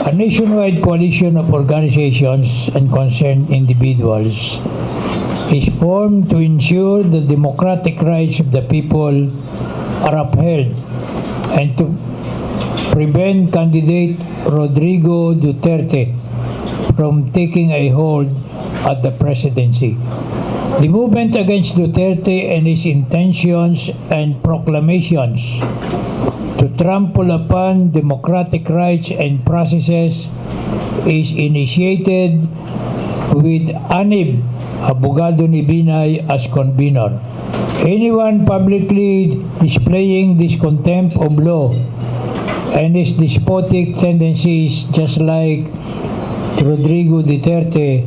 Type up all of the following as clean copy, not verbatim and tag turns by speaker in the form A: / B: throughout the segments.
A: A nationwide coalition of organizations and concerned individuals is formed to ensure the democratic rights of the people are upheld and to prevent candidate Rodrigo Duterte from taking a hold at the presidency. The movement against Duterte and his intentions and proclamations to trample upon democratic rights and processes is initiated with Anib Abogado ni Binay as convener. Anyone publicly displaying this contempt of law and his despotic tendencies, just like Rodrigo Duterte,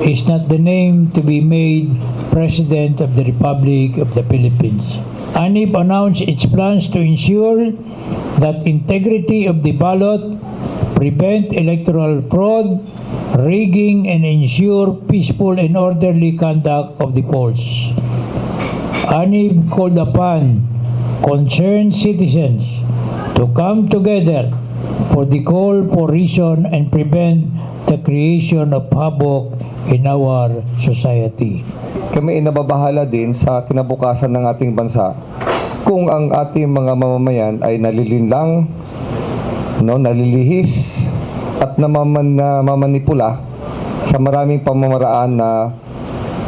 A: is not the name to be made President of the Republic of the Philippines. ANIP announced its plans to ensure that integrity of the ballot, prevent electoral fraud, rigging, and ensure peaceful and orderly conduct of the polls. ANIP called upon concerned citizens to come together for the call for reason and prevent the creation of havoc in our society.
B: Kami ay nababahala din sa kinabukasan ng ating bansa kung ang ating mga mamamayan ay nalilinlang, nalilihis at namamanipula sa maraming pamamaraan na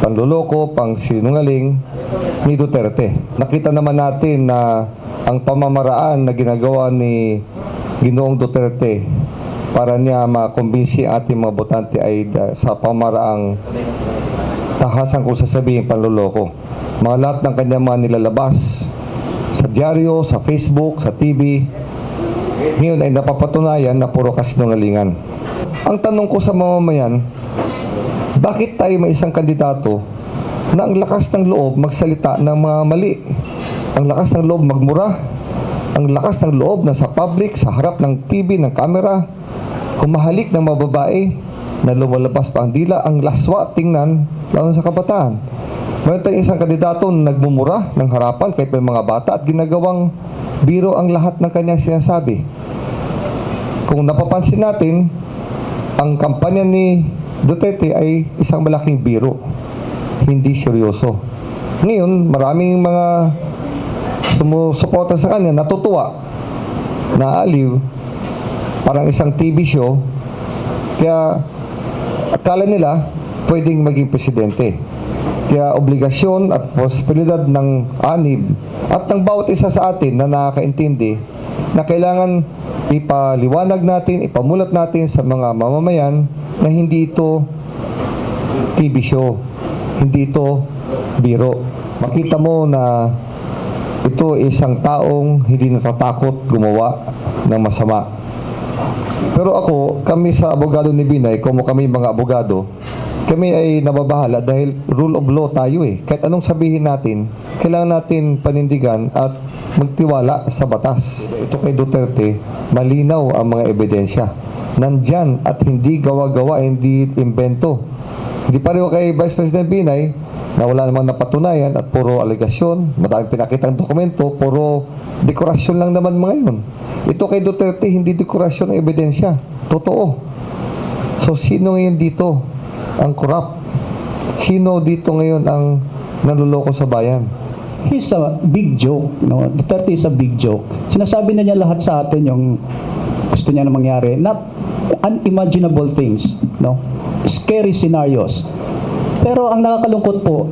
B: panluloko, pangsinungaling ni Duterte. Nakita naman natin na ang pamamaraan na ginagawa ni Ginoong Duterte para niya makumbinsi ating mga botante ay sa pamaraang tahasan kung sasabihin panluloko. Mga lahat ng kanyang mga nilalabas sa dyaryo, sa Facebook, sa TV, ngayon ay napapatunayan na puro kasinungalingan. Ang tanong ko sa mamamayan, bakit tayo may isang kandidato na ang lakas ng loob magsalita ng mga mali, ang lakas ng loob magmura, ang lakas ng loob na sa public, sa harap ng TV, ng camera, kumahalik ng mga babae na lumalabas pa ang dila, ang laswa tingnan, lalo sa kabataan. Mayroon tayong isang kandidato na nagmumura ng harapan kahit may mga bata at ginagawang biro ang lahat ng kanyang sinasabi. Kung napapansin natin, ang kampanya ni Duterte ay isang malaking biro, hindi seryoso. Ngayon, maraming mga sumusuporta sa kanya, natutuwa, naaliw, parang isang TV show, kaya akala nila pwedeng maging presidente. Kaya obligasyon at posibilidad ng ANIB at ng bawat isa sa atin na nakakaintindi na kailangan ipaliwanag natin, ipamulat natin sa mga mamamayan na hindi ito TV show, hindi ito biro. Makita mo na ito isang taong hindi natatakot gumawa ng masama. Pero kami sa Abogado ni Binay, como kami mga abogado, kami ay nababahala dahil rule of law tayo eh. Kahit anong sabihin natin, kailangan natin panindigan at magtiwala sa batas. Ito kay Duterte, malinaw ang mga ebidensya. Nandyan at hindi gawa-gawa, hindi invento. Hindi pareho kay Vice President Binay na wala namang napatunayan at puro alegasyon, madaming pinakitang dokumento, puro dekorasyon lang naman mga yun. Ito kay Duterte, hindi dekorasyon ang ebidensya. Totoo. So, sino ngayon dito ang corrupt? Sino dito ngayon ang nanluloko sa bayan?
C: He's a big joke. No? Duterte is a big joke. Sinasabi na niya lahat sa atin yung gusto niya na mangyari. Not unimaginable things. No? Scary scenarios. Pero ang nakakalungkot po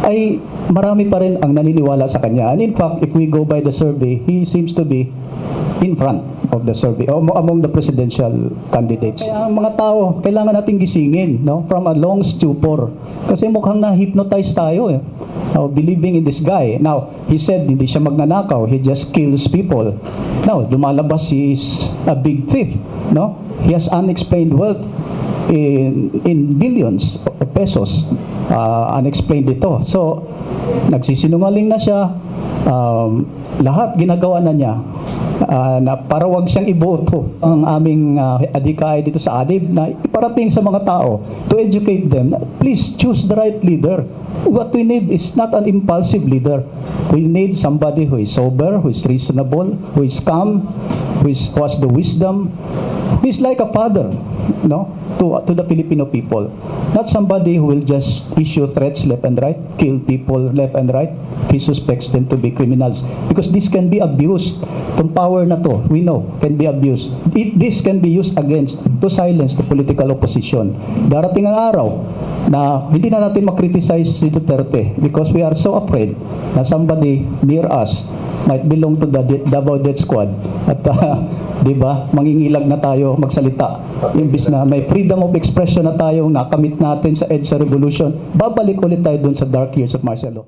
C: ay marami pa rin ang naniniwala sa kanya. And in fact, if we go by the survey, he seems to be in front of the survey, among the presidential candidates. Kaya ang mga tao, kailangan nating gisingin, no? From a long stupor. Kasi mukhang na-hypnotize tayo eh. Believing in this guy. Now, he said hindi siya magnanakaw, he just kills people. Now, lumalabas he is a big thief, no? He has unexplained wealth in billions of pesos. Unexplained ito. So, nagsisinungaling na siya. Lahat ginagawa na niya na para wag siyang iboto ang aming adhikay dito sa ANIB na iparating sa mga tao to educate them. Please choose the right leader. What we need is not an impulsive leader. We need somebody who is sober, who is reasonable, who is calm, who has the wisdom, He's like a father, no, to the Filipino people. Not somebody who will just issue threats left and right, kill people left and right. He suspects them to be criminals because this can be abused. Itong power na to, we know, can be abused. This can be used against to silence the political opposition. Darating ang araw na hindi na natin makriticize si Duterte because we are so afraid na somebody near us might belong to the Davao Death Squad at di ba, mangingilag na tayo magsalita. Imbis na may freedom of expression na tayong nakamit natin sa EDSA Revolution, babalik ulit tayo dun sa dark years of martial law.